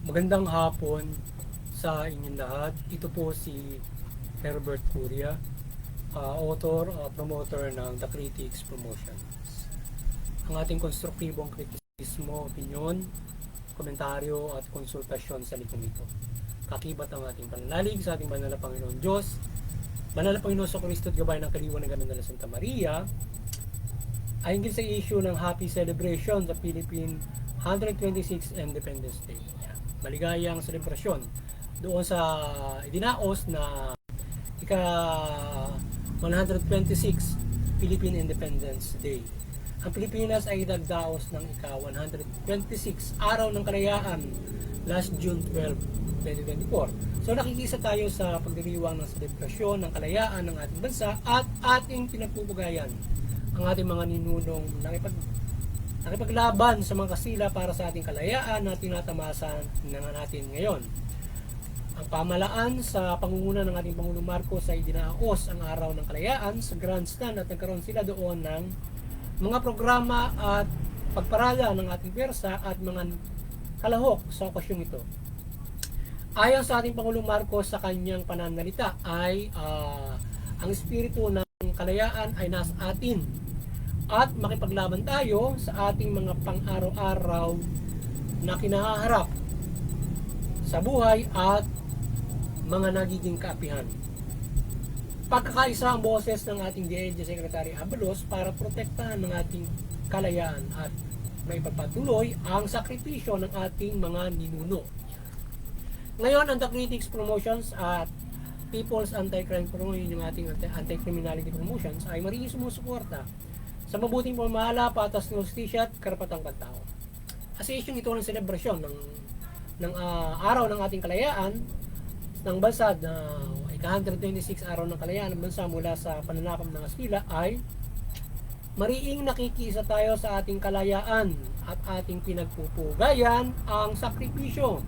Magandang hapon sa inyong lahat. Ito po si Herbert Curia, author, promoter ng The Critics Promotions. Ang ating konstruktibong kritisismo, opinyon, komentaryo at konsultasyon sa likong ito. Kakibat ang ating pananalig sa ating banal na Panginoon Diyos, banal na Panginoon sa Kristo at gabay ng kaliwanagan ng Santa Maria, ay hinggil sa issue ng happy celebration sa Philippine 126th Independence Day. Maligayang selebrasyon doon sa idinaos na ika 126 Philippine Independence Day. Ang Pilipinas ay nagdaos ng ika 126 araw ng kalayaan last June 12, 2024. So nakikisa tayo sa pagdiriwang ng selebrasyon ng kalayaan ng ating bansa at ating pinagpupugayan ang ating mga ninunong nakipaglaban sa mga kasila para sa ating kalayaan na tinatamasan natin ngayon. Ang pamalaan sa pangunguna ng ating Pangulong Marcos ay dinaos ang araw ng kalayaan sa grandstand at nagkaroon sila doon ng mga programa at pagparala ng ating pwersa at mga kalahok sa okasyong ito. Ayon sa ating Pangulong Marcos sa kanyang pananalita ay ang espiritu ng kalayaan ay nasa atin at makipaglaban tayo sa ating mga pang-araw-araw na kinaharap sa buhay at mga nagiging kaapihan. Pagkakaisa ang boses ng ating DILG Secretary Abalos para protektahan ng ating kalayaan at maipagpatuloy ang sakripisyo ng ating mga ninuno. Ngayon, ang The Critics Promotions at People's Anti-Crime Promotion, yung ating Anti-Criminality Promotions, ay mariging sumusuporta sa mabuting pamamahala, patas ng hustisya at karapatang pantao. Asisyong ito ng selebrasyon ng araw ng ating kalayaan ng bansa na ika-126 araw ng kalayaan ng bansa mula sa pananakop ng Kastila ay mariing nakikisa tayo sa ating kalayaan at ating pinagpupugayan ang sakripisyo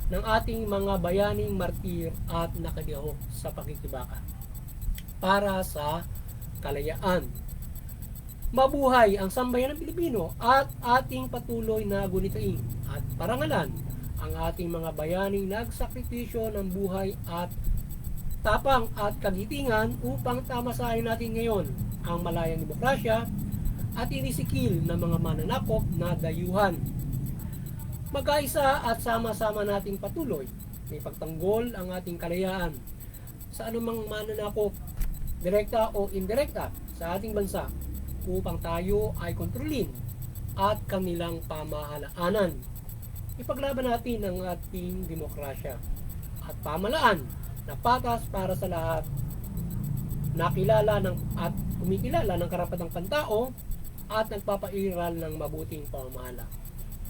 ng ating mga bayaning martir at nakadihok sa pakikibaka para sa kalayaan. Mabuhay ang sambayan ng Pilipino at ating patuloy na gunitain at parangalan ang ating mga bayaning nagsakripisyo ng buhay at tapang at kagitingan upang tamasahin natin ngayon ang malayang demokrasya at inisikil ng mga mananakop na dayuhan. Magkaisa at sama-sama nating patuloy may pagtanggol ang ating kalayaan sa anumang mananakop, direkta o indirekta sa ating bansa upang tayo ay kontrolin at kanilang pamahalaanan. Ipaglaban natin ang ating demokrasya at pamalaan na patas para sa lahat, nakilala ng at kumikilala ng karapatang pantao at nagpapairal ng mabuting pamamahala.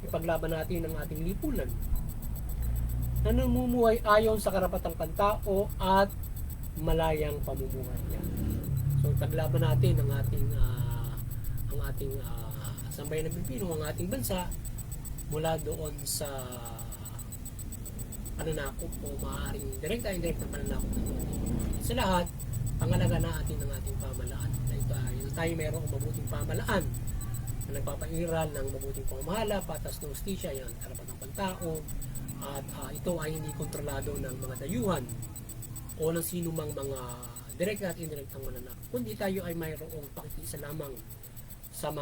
Ipaglaban natin ang ating lipunan na namumuhay ayon sa karapatang pantao at malayang pamumuhay niya. So ipaglaban natin ang ating sambayan ng Pilipino, ang ating bansa mula doon sa pananakop o maaaring direkta indirekta pananakop sa lahat. Pangalaga natin ang ating pamahalaan. Ito tayo mayroong mabuting pamahalaan na nagpapairal ng mabuting pamamahala, patas ng hustisya, yan, karapatang pantao, at ito ay hindi kontrolado ng mga dayuhan o ng sino mang mga direkta at indirektang mananakop, kundi tayo ay mayroong pakikisa lamang sa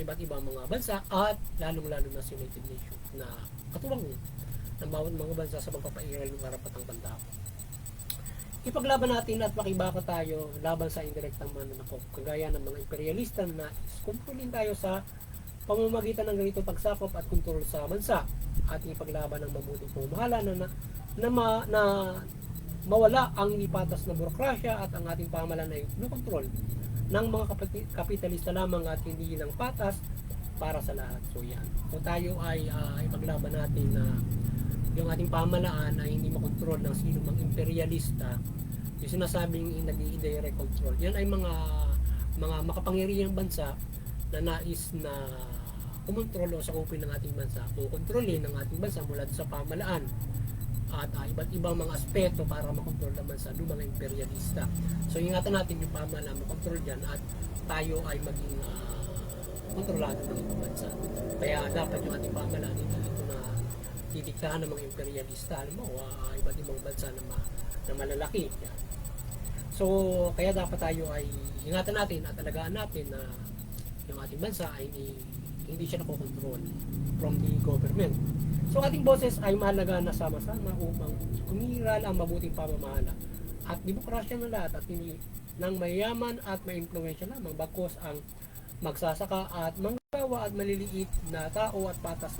iba't ibang mga bansa at lalong-lalo na sa United Nations na katuwang ng bawat mga bansa sa pagpapairal ng karapatang pantao. Ipaglaban natin at makibaka tayo laban sa indirektang mananakop, kagaya ng mga imperialista na kontrolin tayo sa pamamagitan ng ganitong pagsakop at kontrol sa bansa, at ipaglaban ng mabuting pamamahala na mawala ang inipatas na burokrasya at ang ating pamahalaan ay kontrol ng mga kapitalista lamang at hindi ng patas para sa lahat. So yan. So tayo ay ipaglaban natin na yung ating pamahalaan ay hindi makontrol ng sino mang imperialista. Yung sinasabing nag-i-direct control. Yan ay mga makapangyarihang bansa na nais na kumontrol o sakupin ng ating bansa o kontrolin ng ating bansa mula sa pamahalaan at iba't ibang mga aspeto para makontrol naman sa mga imperialista. So ingatan natin yung pamahalaan, makontrol dyan at tayo ay maging kontrolado ng ibang bansa. Kaya dapat yung ating pamahalaan hindi ito na didiktahan ng mga imperialista, iba't ibang bansa na malalaki. Yan. So, kaya dapat tayo ay ingatan natin at alagaan natin na yung ating bansa ay hindi siya nakokontrol from the government. So, ating boses ay mahalaga na sama-sama upang umiral ang mabuting pamamahala at demokrasya ng lahat at hindi ng mayayaman at maimpluwensya lamang bagkos ang magsasaka at manggagawa at maliliit na tao at patas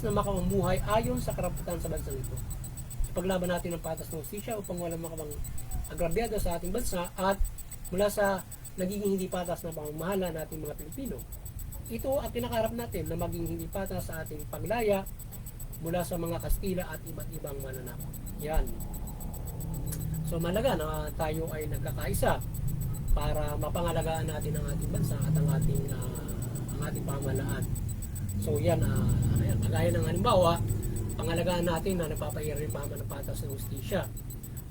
na makamamuhay ayon sa karapatan sa bansang ito. Ipaglaban natin ang patas ng hustisya upang walang makamang agrabyado sa ating bansa at mula sa nagiging hindi patas na pamamahala nating mga Pilipino. Ito ang kinakarap natin na maging hindi patas sa ating paglaya mula sa mga Kastila at iba't ibang mananakop. Yan. So malaga na tayo ay nagkakaisa para mapangalagaan natin ang ating bansa at ang ating pamahalaan. So yan, kagaya ng halimbawa, pangalagaan natin na nagpapahirap rin ng patas ng hustisya,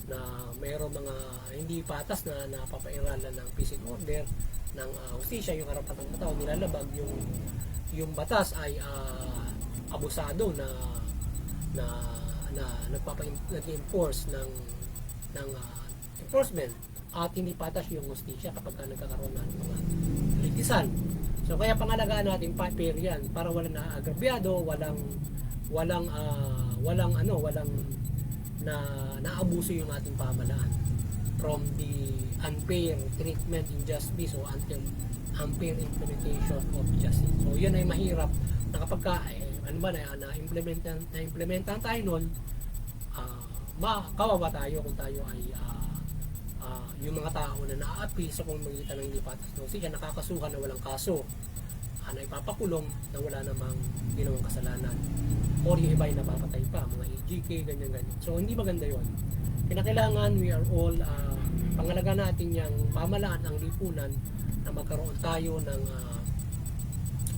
na mayroong mga hindi patas na napapairalan ng peace and order ng hustisya, yung karapatang tao nilalabag, yung batas ay abusado na nag-enforce ng enforcement at hindi patas yung hustisya kapag nagkakaroon ng mga litisan. So kaya pangalagaan natin fair yan para walang naagrabyado, walang naabuso yung ating pamahalaan from the unfair treatment, injustice o unfair implementation of justice. So yun ay mahirap na kapag na-implementan tayo nun, kawawa tayo kung tayo ay yung mga tao na naaapi sa pamamagitan ng hindi patas ng hustisya, nakakasuhan na walang kaso, na ipapakulong na wala namang ginawang kasalanan, or yung iba ay napapatay pa, mga EGK, ganyan. So hindi maganda yon. Kinakailangan we are all pangalaga natin yung pamahalaan ang lipunan na magkaroon tayo ng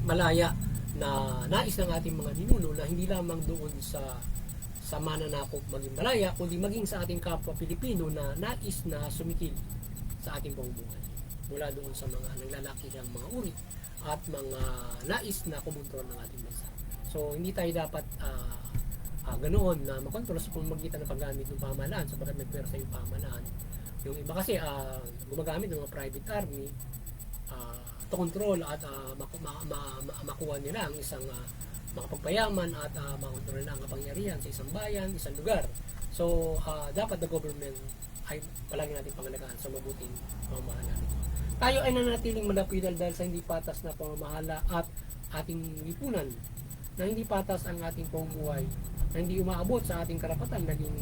malaya na nais ng ating mga ninuno na hindi lamang doon sa mananakop maging malaya, kundi maging sa ating kapwa Pilipino na nais na sumikil sa ating pamumuhay mula doon sa mga naglalaki ng mga uri at mga nais na kumontrol ng ating bansa. So hindi tayo dapat ganoon na makontrol sa pamamagitan ng paggamit ng pamahalaan sapagat may pwersa yung pamahalaan. Yung iba kasi gumagamit ng mga private army to control at makuha nila ang isang makapagpayaman at makontrol nila ang kapangyarihan sa isang bayan, isang lugar. So dapat the government ay palagi natin pangalagaan sa mabuting pamamahala. Tayo ay nanatiling malapidal dahil sa hindi patas na pamamahala at ating lipunan, na hindi patas ang ating pamumuhay, na hindi umaabot sa ating karapatan, naging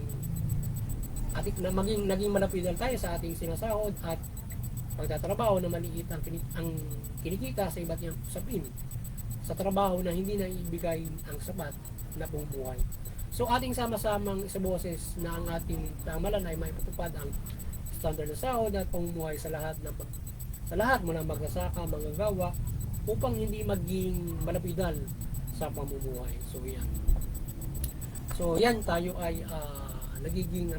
malapidal tayo sa ating sinasahod at pagtatrabaho na maliit ang kinikita sa iba't ibang usapin, sa trabaho na hindi na ibigay ang sapat na pamumuhay. So ating sama-samang isaboses na ang ating pamahalaan ay maipatupad ang standard na sahod at pamumuhay sa lahat mula magsasaka, manggagawa, upang hindi maging malapidal sa pamumuhay. So yan tayo ay nagiging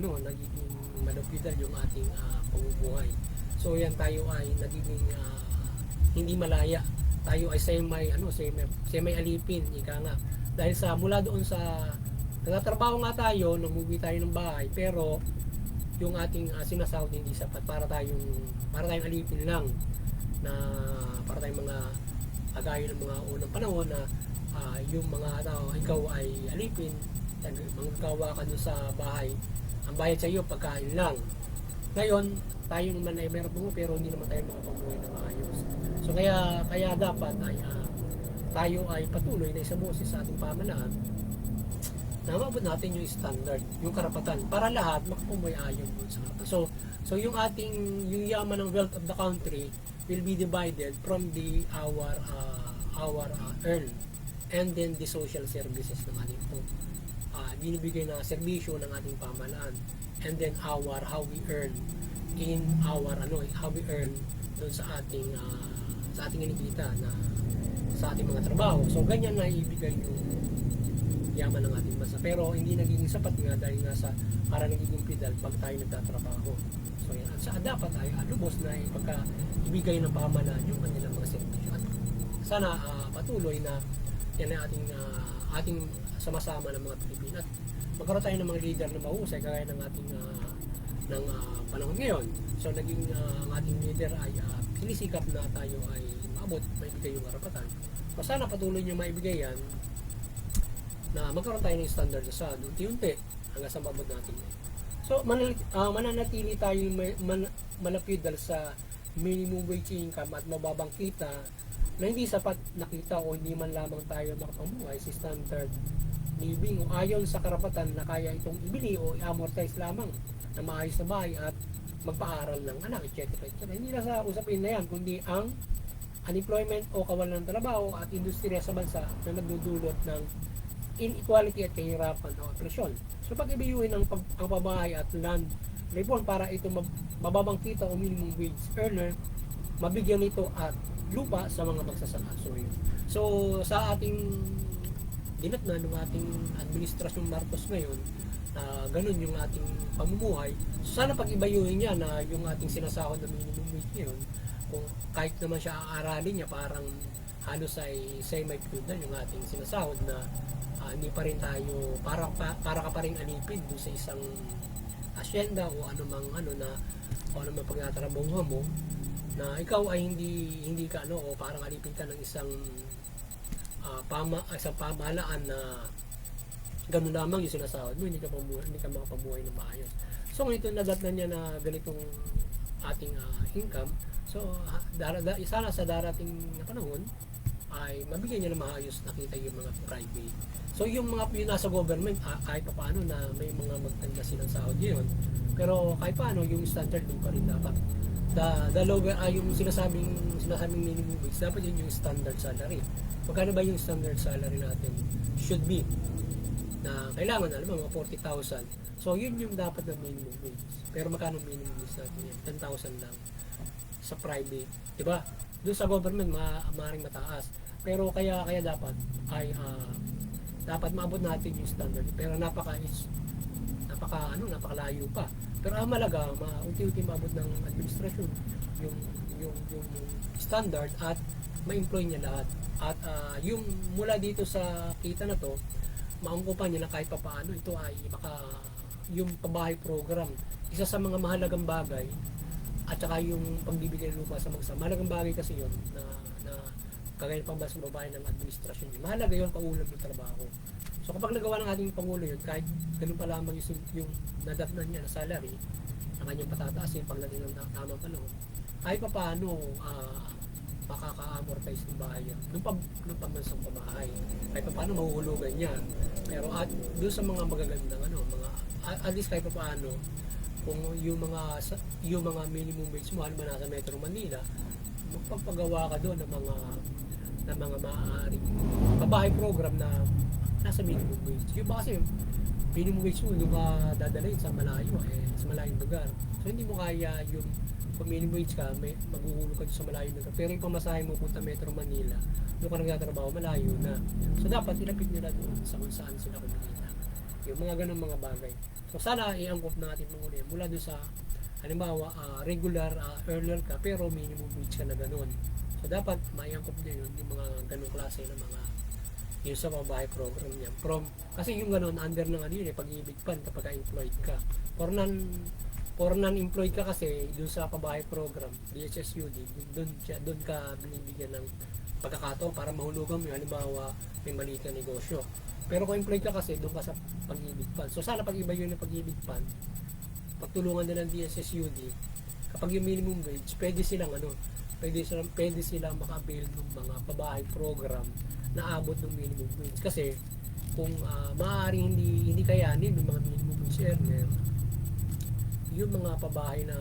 malapidal yung ating pamumuhay. So yan tayo ay nagiging hindi malaya. Tayo ay semi alipin, ika nga. Dahil mula doon sa nagtatrabaho nga tayo, namuwi tayo ng bahay, pero yung ating sinasahod hindi sapat para tayong alipin lang, na para tayong mga agaya ng mga unang panahon na yung mga tao, ikaw ay alipin, manggagawa ka doon sa bahay, ang bayad sa iyo pagkain lang. Ngayon tayo naman ay meron po pero hindi naman tayo makapabuhay ng maayos. So kaya dapat ay tayo ay patuloy na isaboses sa ating pamahalaan na maabot natin yung standard, yung karapatan para lahat makapabuhay ayon doon sa karapatan. So yung yaman ng wealth of the country will be divided from our earn, and then the social services ng ating binibigay na serbisyo ng ating pamahalaan, and then how we earn doon sa ating kinikita na sa ating mga trabaho. So ganyan na ibigay yaman ng ating bansa. Pero hindi nagiging sapat nga dahil nga sa para nagiging pedal pag tayo nagtatrabaho. So yan, at saka dapat ay lubos na pagka ibigay ng pamahalaan yung kanilang mga servisyo. At sana patuloy na yan ang ating sama-sama ng mga Pilipino. At magkaroon tayo ng mga leader na mahusay kagaya ng ating ng panahon ngayon. So naging ang ating leader ay pinisikap na tayo ay maabot, maibigay yung karapatan. So sana patuloy nyo maibigay yan na magkaroon tayo ng standard sa unti-unti hanggang sa mabot natin. So mananatili tayo malapit dahil sa minimum wage income at mababang kita na hindi sapat nakita o hindi man lamang tayo makapamuhay si standard living o ayon sa karapatan na kaya itong ibili o i-amortize lamang na maayos na bahay at magpaaral ng anak, etc. Hindi na sa usapin na yan, kundi ang unemployment o kawalan ng trabaho at industriya sa bansa na nagdudulot ng inequality at kahirapan o opresyon. So pag ibiyuhin ang pabahay at land reform para ito mababang kita o minimum wage earner, mabigyan nito at lupa sa mga magsasaka. So sa ating dinatnan ng ating administrasyon Marcos ngayon, ganun yung ating pamumuhay. So sana pag-ibayuhin niya na yung ating sinasahod na minimum wage ngayon, kung kahit naman siya aaralin niya, parang halos ay semi-feudal yung ating sinasahod na hindi pa rin tayo, para ka pa rin alipid doon sa isang asyenda o anumang pagtatrabaho mo, na ikaw ay hindi ka o parang alipid ka ng isang pamahalaan na ganun lamang yung sinasahod mo, hindi ka makapabuhay na maayos. So ngayon nadatnan niya na ganitong ating income. So sana sa darating na panahon ay mabigyan niya na maayos nakita yung mga private. So yung nasa government kahit pa paano na may mga magtanda silang sahod yun. Pero kahit paano yung standard din pa rin dapat. The lower yung sinasabing minimum wage, dapat yun yung standard salary. Magkano ba yung standard salary natin should be? Na kailangan alam mo mga 40,000. So yun yung dapat na minimum wage. Pero magkano minimum wage natin yan? 10,000 lang sa private, 'di ba? Doon sa government maaaring mataas. Pero kaya dapat ay dapat maabot natin yung standard. Pero napakalayo pa. Pero ang malaga, unti-unti maabot ng administrasyon yung standard at ma-employ niya lahat. At yung mula dito sa kita na to, maangkupan niya na kahit papaano ito ay baka yung pabahay program, isa sa mga mahalagang bagay, at saka yung pagbibigay ng lupa sa mahalagang bagay kasi yun na kagaya pang mas babae ng administrasyon. Mahalaga yun paulam ng trabaho. So kapag nagawa ng ating Pangulo yun, kahit ganun pa lamang yung nadatnan niya na salary, ang kanyang patataasin pagdating ng tamang panahon, kahit pa paano makaka-amortize ng bahay yan. Nung pambansang pamahay. Kahit pa paano mahuhulugan niya. Pero at doon sa mga magagandang at least kahit pa paano, kung yung mga minimum wage mo, halimbawa nasa Metro Manila, magpapagawa ka doon ng mga maaaring pabahay program na nasa minimum wage. Yung ba kasi minimum wage mo, doon ka dadalhin sa malayo, sa malayong lugar. So hindi mo kaya yung kung minimum wage ka, maghuhulog ka sa malayong lugar. Pero yung pamasahe mo punta Metro Manila, doon ka nagtatrabaho, malayo na. So dapat ilapit nila doon sa kung saan sila kumikita. Yung mga ganun mga bagay. So sana iangkop natin mga ulit mula doon sa halimbawa regular earner ka pero minimum wage ka na ganun. So dapat maiangkop din yun yung mga ganung klase ng mga yung sa pabahay program niya. Kasi yung ganun under ng pag-ibig pan kapag employed ka. For non-employed ka kasi doon sa pabahay program, DHSUD, doon ka binibigyan ng pagkakataon para mahulugan mo halimbawa may mali ka negosyo. Pero kung employed ka kasi, doon ka sa pag-ibig pan. So sana pag-iba yun ng pag-ibig pan, pagtulungan na ng DSSUD, kapag yung minimum wage, pwede silang maka-avail ng mga pabahay program na abot ng minimum wage. Kasi kung maaaring hindi kayanin ng mga minimum wage earner, yung mga pabahay na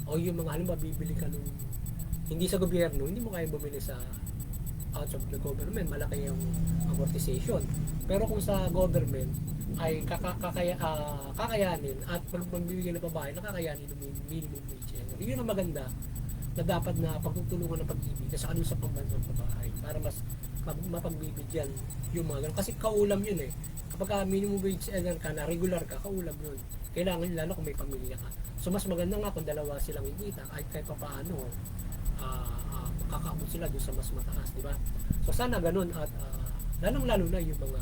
o yung mga halimbawa bibili ka nung hindi sa gobyerno, hindi mo kaya bumili sa out of the government, malaki yung amortization. Pero kung sa government ay kakayanin at pagbibigyan ng pabahay, nakakayanin ng minimum wage. Yun ang maganda na dapat na pagtutulungan ng pag-ibig sa kanil sa pambansang pabahay para mas mapagbibigyan yung mga ganun. Kasi kaulam yun kapag minimum wage earner ka na regular ka, kaulab yun. Kailangan lalo kung may pamilya ka. So mas maganda nga kung dalawa silang ikita ay kahit pa paano makakaabot sila doon sa mas mataas, di ba? So sana ganun at lalong-lalo na yung mga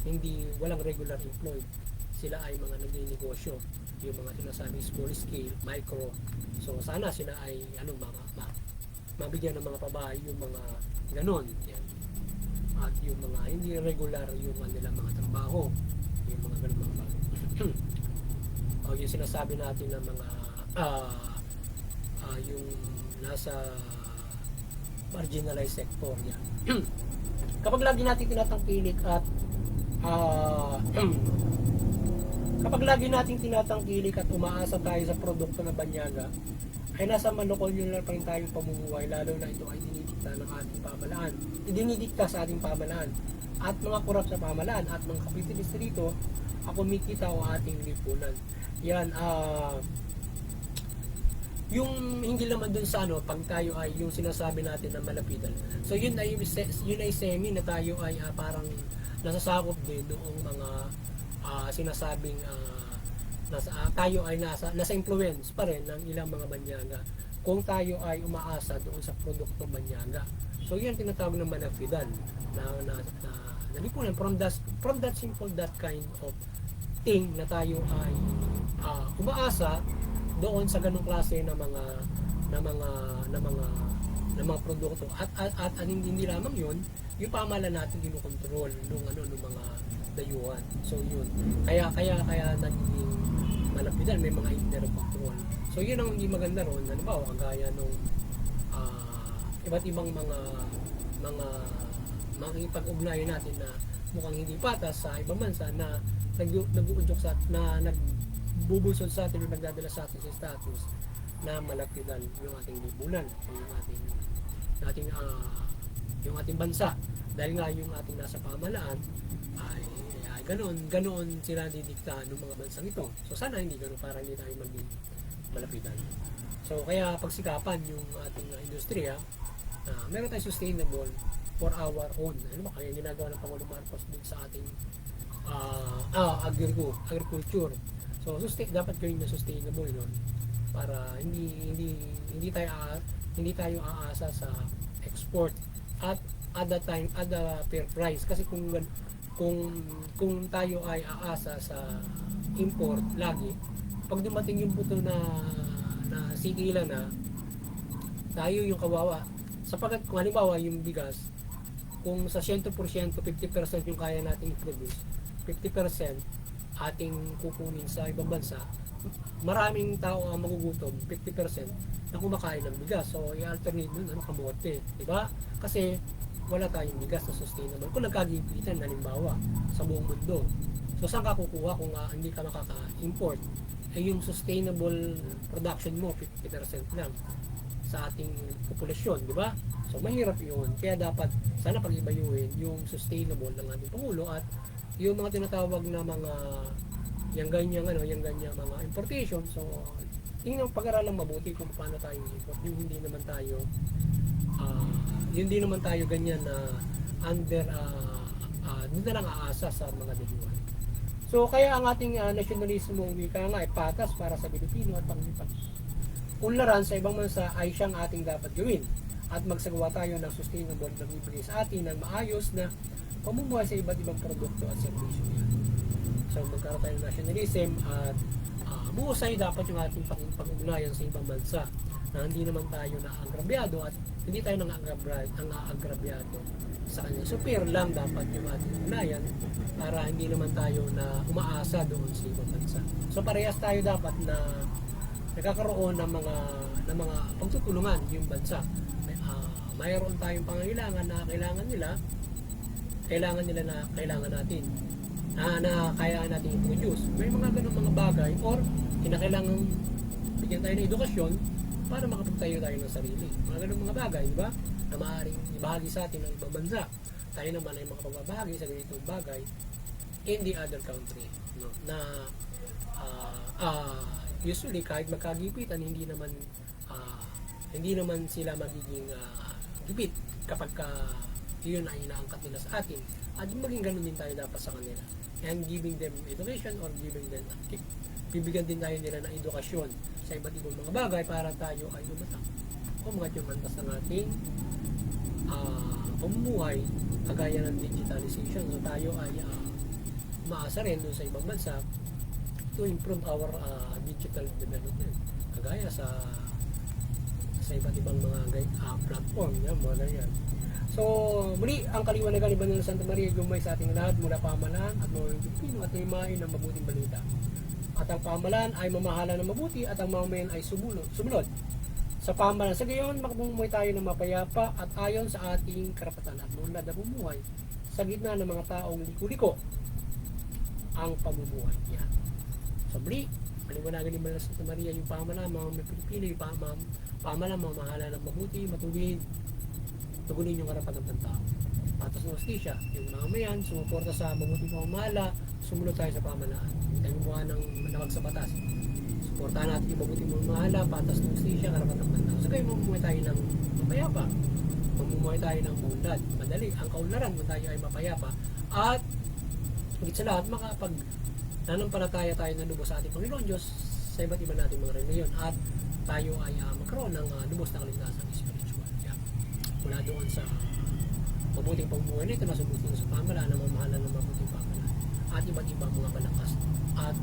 hindi walang regular employed, sila ay mga nagninegosyo, yung mga sinasabing small scale, micro. So sana sila ay mabigyan ng mga pabahay yung mga ganon. Yan. At yung mga hindi regular yung nila mga trabaho, yung mga ganon mga bagay. O yung sinasabi natin ng mga yung nasa marginalized sector yan. Kapag lagi natin tinatangkilik at kapag lagi natin tinatangkilik at umaasa tayo sa produkto ng banyaga, ay nasa monocular pa rin tayong pamumuhay, lalo na ito ay dinidikta ng ating pamahalaan. Dinidikta sa ating pamahalaan at mga korap sa pamahalaan at mga kapitalista dito ang kumikita o ating lipunan. Yan, yung hindi naman dun sa pag tayo ay yung sinasabi natin na malapitan. So yun ay semi na tayo ay parang nasasakop din noong mga sinasabing tayo ay nasa influence pa rin ng ilang mga banyaga kung tayo ay umaasa doon sa produktong banyaga. So yan tinatawag ng malapitan na nalipunan from that simple that kind of thing na tayo ay umaasa doon sa ganung klase na mga produkto at hindi lamang yun, yung pamahalaan natin kinukontrol nung mga dayuhan. So yun, kaya naging malapitan, may mga internal control. So yun ang hindi maganda ron, halimbawa kagaya nung iba't ibang mga makikipag-ugnayan natin na mukhang hindi patas sa ibang bansa na nag-uudyok sa nagbubulsod sa atin o nagdadala sa atin sa status na malapitan yung ating lipunan, yung ating bansa, dahil nga yung ating nasa pamahalaan ay ganoon sila didiktahan ng mga bansang ito. So sana hindi ganoon para hindi tayo maging malapitan. So kaya pagsikapan yung ating industriya, meron tayong sustainable for our own. Ano ba kaya ginagawa ng Pangulong Marcos din sa ating agriculture. So dapat gawin na sustainable yun para hindi tayo aasa sa export at at the fair price, kasi kung tayo ay aasa sa import lagi, pag dumating yung buto na sigilan na, tayo yung kawawa. Sapagkat kung halimbawa yung bigas, kung sa 100%, 50% yung kaya nating i-produce, 50% ating kukunin sa ibang bansa, maraming tao ang magugutom, 50% na kumakain ng bigas. So i-alternate nun, kamote, di ba? Kasi wala tayong bigas na sustainable. Kung nagkagipitan, halimbawa, sa buong mundo, so saan ka kukuha kung hindi ka makaka-import? Yung sustainable production mo, 50% lang sa ating populasyon, di ba? So mahirap yun. Kaya dapat, sana pag-ibayuhin yung sustainable ng ating Pangulo at yung mga tinatawag na mga yung ganyang mga importation. So tingnan pag-aralan mabuti kung paano tayo import, yung hindi naman tayo ganyan na under hindi na lang aasa sa mga dayuhan. So kaya ang ating nationalismo kaya nga ay patas para sa Pilipino at unlaran sa ibang bansa ay siyang ating dapat gawin at magsagawa tayo ng sustainable na bibigay sa atin ng maayos na pamumuhay sa iba't ibang produkto at serbisyo. So magkaroon tayo ng nationalism at buhusay dapat yung ating pag-ugnayan sa ibang bansa na hindi naman tayo naagrabyado at hindi tayo nang-aagrabyado sa kanya. So fair lang dapat yung ating ugnayan para hindi naman tayo na umaasa doon sa ibang bansa. So parehas tayo dapat na nagkakaroon ng mga pagtutulungan yung bansa. Mayroon tayong pangangailangan na kailangan nila na kailangan natin na kaya natin i-produce. May mga ganung mga bagay or kinakailangan bigyan tayo ng edukasyon para makapagtayo tayo ng sarili. Mga ganung mga bagay, di ba? Na maaaring ibahagi sa atin ng ibang bansa. Tayo naman ay makapagbahagi sa ganitong bagay in the other country. No? Na usually kahit magkagipitan, hindi naman sila magiging gipit kapag Iyon ay inaangkat nila sa atin. At maging ganun din tayo dapat sa kanila. And giving them education or giving them bibigyan din tayo nila ng edukasyon sa iba't ibang mga bagay para tayo ay lumatak. Umangat yung antas ng ating pamumuhay kagaya ng digitalization. So tayo ay maasa rin doon sa ibang bansa to improve our digital development. Kagaya sa iba't ibang mga platform, yan, mga ganyan. So, muli, ang kaliwanagan ni Banal Santa Maria Gumay sa ating lahat mula pamahalaan at mga Pilipino at himain ng mabuting balita. At ang pamahalaan ay mamahala ng mabuti at ang mamamayan ay sumunod. Sa pamahalaan sa gayon, makapumuhay tayo ng mapayapa at ayon sa ating karapatan at maunlad na bumuhay sa gitna ng mga taong liko-liko ang pamumuhay niya. So, muli, kaliwanagan ni Banal Santa Maria yung pamahalaan, mga Pilipino, yung pamahalaan, mamahala ng mabuti, matuwid, tugunin yung karapatan ng tao. Patas ng hustisya, yung mamamayan, sumuporta sa mabuting pamamahala, sumunod tayo sa pamahalaan. Tayo gumawa ng manawag sa batas. Suportahan natin yung mabuting pamamahala, patas ng hustisya, karapatan ng tao. So kayo mamumuhay tayo ng mapayapa. Mamumuhay tayo ng kaunlad. Madali, ang kaunlaran kung tayo ay mapayapa. At higit sa lahat, nanampalataya tayo na lubos sa ating Panginoon Diyos sa iba't iba nating mga reliyon. At tayo ay magkaroon ng lubos na kaligtasan spiritual. Mula doon sa mabuting pamumuhay nito na sumusunod sa pamahalaan na mamahalan ng mabuting pamahalaan at iba't ibang mga malakas at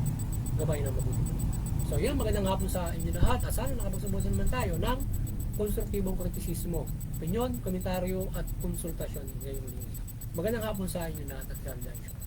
gabay ng mabuting pamahalaan. So yan, magandang hapon sa inyo lahat at sana nakapagsabusan naman tayo ng konstruktibong kritisismo, opinyon, komentaryo at konsultasyon ngayong linggo. Magandang hapon sa inyo lahat at God bless you.